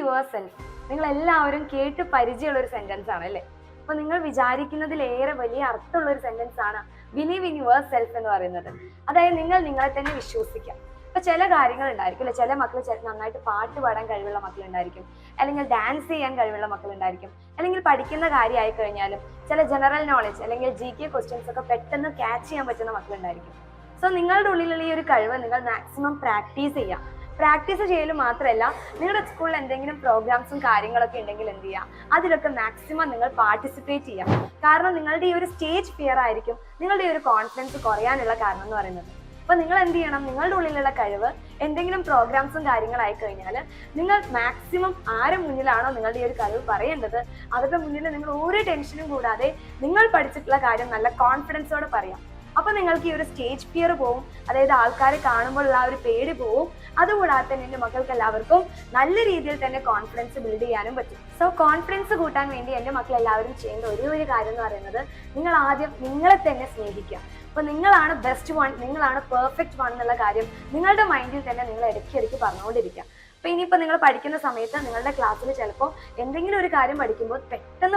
Your self. നിങ്ങൾ എല്ലാവരും കേട്ട് പരിചയമുള്ള ഒരു സെന്റൻസ് ആണ് അല്ലേ? അപ്പൊ നിങ്ങൾ വിചാരിക്കുന്നതിലേറെ വലിയ അർത്ഥമുള്ള ഒരു സെന്റൻസ് ആണ് ബിലീവ് ഇൻ യുവർ സെൽഫ് എന്ന് പറയുന്നത്. അതായത് നിങ്ങൾ നിങ്ങളെ തന്നെ വിശ്വസിക്കാം. ഇപ്പൊ ചില കാര്യങ്ങൾ ഉണ്ടായിരിക്കും അല്ലെ, ചില മക്കൾ നന്നായിട്ട് പാട്ട് പാടാൻ കഴിവുള്ള മക്കളുണ്ടായിരിക്കും, അല്ലെങ്കിൽ ഡാൻസ് ചെയ്യാൻ കഴിവുള്ള മക്കളുണ്ടായിരിക്കും, അല്ലെങ്കിൽ പഠിക്കുന്ന കാര്യമായി കഴിഞ്ഞാലും ചില ജനറൽ നോളജ് അല്ലെങ്കിൽ GK ക്വസ്റ്റ്യൻസ് ഒക്കെ പെട്ടെന്ന് ക്യാച്ച് ചെയ്യാൻ പറ്റുന്ന മക്കളുണ്ടായിരിക്കും. സോ നിങ്ങളുടെ ഉള്ളിലുള്ള ഈ ഒരു കഴിവ് നിങ്ങൾ മാക്സിമം പ്രാക്ടീസ് ചെയ്യാം. പ്രാക്ടീസ് ചെയ്യൽ മാത്രമല്ല, നിങ്ങളുടെ സ്കൂളിൽ എന്തെങ്കിലും പ്രോഗ്രാംസും കാര്യങ്ങളൊക്കെ ഉണ്ടെങ്കിൽ എന്ത് ചെയ്യുക, അതിലൊക്കെ മാക്സിമം നിങ്ങൾ പാർട്ടിസിപ്പേറ്റ് ചെയ്യാം. കാരണം നിങ്ങളുടെ ഈ ഒരു സ്റ്റേജ് ഫിയർ ആയിരിക്കും നിങ്ങളുടെ ഈ ഒരു കോൺഫിഡൻസ് കുറയാനുള്ള കാരണം എന്ന് പറയുന്നത്. അപ്പൊ നിങ്ങൾ എന്ത് ചെയ്യണം, നിങ്ങളുടെ ഉള്ളിലുള്ള കഴിവ് എന്തെങ്കിലും പ്രോഗ്രാംസും കാര്യങ്ങളായി കഴിഞ്ഞാൽ നിങ്ങൾ മാക്സിമം ആരെ മുന്നിലാണോ നിങ്ങളുടെ ഈ ഒരു കഴിവ് പറയേണ്ടത് അവരുടെ മുന്നിൽ നിങ്ങൾ ഒരു ടെൻഷനും കൂടാതെ നിങ്ങൾ പഠിച്ചിട്ടുള്ള കാര്യം നല്ല കോൺഫിഡൻസോടെ പറയാം. അപ്പൊ നിങ്ങൾക്ക് ഈ ഒരു സ്റ്റേജ് ഫിയർ പോവും, അതായത് ആൾക്കാരെ കാണുമ്പോഴുള്ള ആ ഒരു പേടി പോവും. അതുകൂടാതെ തന്നെ എൻ്റെ മക്കൾക്ക് എല്ലാവർക്കും നല്ല രീതിയിൽ തന്നെ കോൺഫിഡൻസ് ബിൽഡ് ചെയ്യാനും പറ്റും. സോ കോൺഫിഡൻസ് കൂട്ടാൻ വേണ്ടി എൻ്റെ മക്കൾ എല്ലാവരും ചെയ്യേണ്ട ഒരു കാര്യം എന്ന് പറയുന്നത്, നിങ്ങൾ ആദ്യം നിങ്ങളെ തന്നെ സ്നേഹിക്കുക. അപ്പൊ നിങ്ങളാണ് ബെസ്റ്റ് വൺ, നിങ്ങളാണ് പെർഫെക്റ്റ് വൺ എന്നുള്ള കാര്യം നിങ്ങളുടെ മൈൻഡിൽ തന്നെ നിങ്ങൾ ഇടയ്ക്കിടയ്ക്ക് പറഞ്ഞുകൊണ്ടിരിക്കുക. അപ്പൊ ഇനിയിപ്പോ നിങ്ങൾ പഠിക്കുന്ന സമയത്ത് നിങ്ങളുടെ ക്ലാസ്സിൽ ചിലപ്പോൾ എന്തെങ്കിലും ഒരു കാര്യം പഠിക്കുമ്പോൾ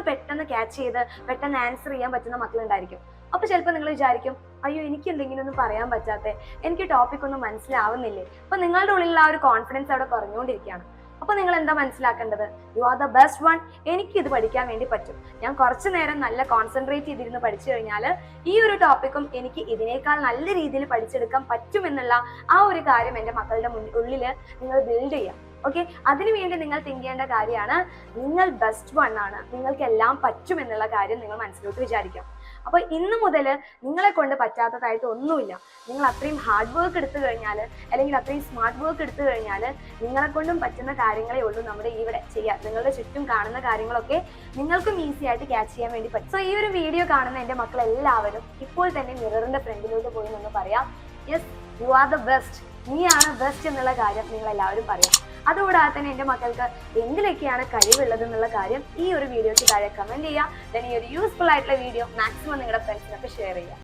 പെട്ടെന്ന് ക്യാച്ച് ചെയ്ത് പെട്ടെന്ന് ആൻസർ ചെയ്യാൻ പറ്റുന്ന മക്കളുണ്ടായിരിക്കും. അപ്പൊ ചിലപ്പോൾ നിങ്ങൾ വിചാരിക്കും, അയ്യോ എനിക്ക് എന്തെങ്കിലും ഒന്നും പറയാൻ പറ്റാത്തെ, എനിക്ക് ടോപ്പിക് ഒന്നും മനസ്സിലാവുന്നില്ലേ. അപ്പൊ നിങ്ങളുടെ ഉള്ളിലുള്ള ആ ഒരു കോൺഫിഡൻസ് അവിടെ കുറഞ്ഞുകൊണ്ടിരിക്കുകയാണ്. അപ്പൊ നിങ്ങൾ എന്താ മനസ്സിലാക്കേണ്ടത്, you are the best one. എനിക്ക് ഇത് പഠിക്കാൻ വേണ്ടി പറ്റും. ഞാൻ കുറച്ചു നേരം നല്ല കോൺസെൻട്രേറ്റ് ചെയ്തിരുന്ന് പഠിച്ചു കഴിഞ്ഞാൽ ഈ ഒരു ടോപ്പിക്കും എനിക്ക് ഇതിനേക്കാൾ നല്ല രീതിയിൽ പഠിച്ചെടുക്കാൻ പറ്റുമെന്നുള്ള ആ ഒരു കാര്യം എൻ്റെ മക്കളുടെ ഉള്ളിൽ നിങ്ങൾ ബിൽഡ് ചെയ്യാം. ഓക്കെ, അതിനുവേണ്ടി നിങ്ങൾ തിങ്ക് ചെയ്യേണ്ട കാര്യമാണ്, നിങ്ങൾ ബെസ്റ്റ് വൺ ആണ്, നിങ്ങൾക്ക് എല്ലാം പറ്റും എന്നുള്ള കാര്യം നിങ്ങൾ മനസ്സിലോട്ട് വിചാരിക്കാം. അപ്പൊ ഇന്ന് മുതൽ നിങ്ങളെ കൊണ്ട് പറ്റാത്തതായിട്ട് ഒന്നുമില്ല. നിങ്ങൾ അത്രയും ഹാർഡ് വർക്ക് എടുത്തു കഴിഞ്ഞാൽ, അല്ലെങ്കിൽ അത്രയും സ്മാർട്ട് വർക്ക് എടുത്തു കഴിഞ്ഞാൽ നിങ്ങളെ കൊണ്ടും പറ്റുന്ന കാര്യങ്ങളേ ഉള്ളൂ നമ്മുടെ ഇവിടെ ചെയ്യാം. നിങ്ങളുടെ ചുറ്റും കാണുന്ന കാര്യങ്ങളൊക്കെ നിങ്ങൾക്കും ഈസി ആയിട്ട് ക്യാച്ച് ചെയ്യാൻ വേണ്ടി പറ്റും. സോ ഈ ഒരു വീഡിയോ കാണുന്ന എൻ്റെ മക്കൾ എല്ലാവരും ഇപ്പോൾ തന്നെ മിററിന്റെ ഫ്രണ്ടിലോട്ട് പോയി നിന്ന് പറയാം, yes you are the best, നീയാണ് ബെസ്റ്റ് എന്നുള്ള കാര്യം നിങ്ങൾ എല്ലാവരും പറയാം. അതുകൂടാതെ തന്നെ എൻ്റെ മക്കൾക്ക് എന്തിലൊക്കെയാണ് കഴിവുള്ളത് എന്നുള്ള കാര്യം ഈ ഒരു വീഡിയോയ്ക്ക് താഴെ കമന്റ് ചെയ്യുക. then ഈ ഒരു യൂസ്ഫുൾ ആയിട്ടുള്ള വീഡിയോ മാക്സിമം നിങ്ങളുടെ ഫ്രണ്ട്സിനൊക്കെ ഷെയർ ചെയ്യുക.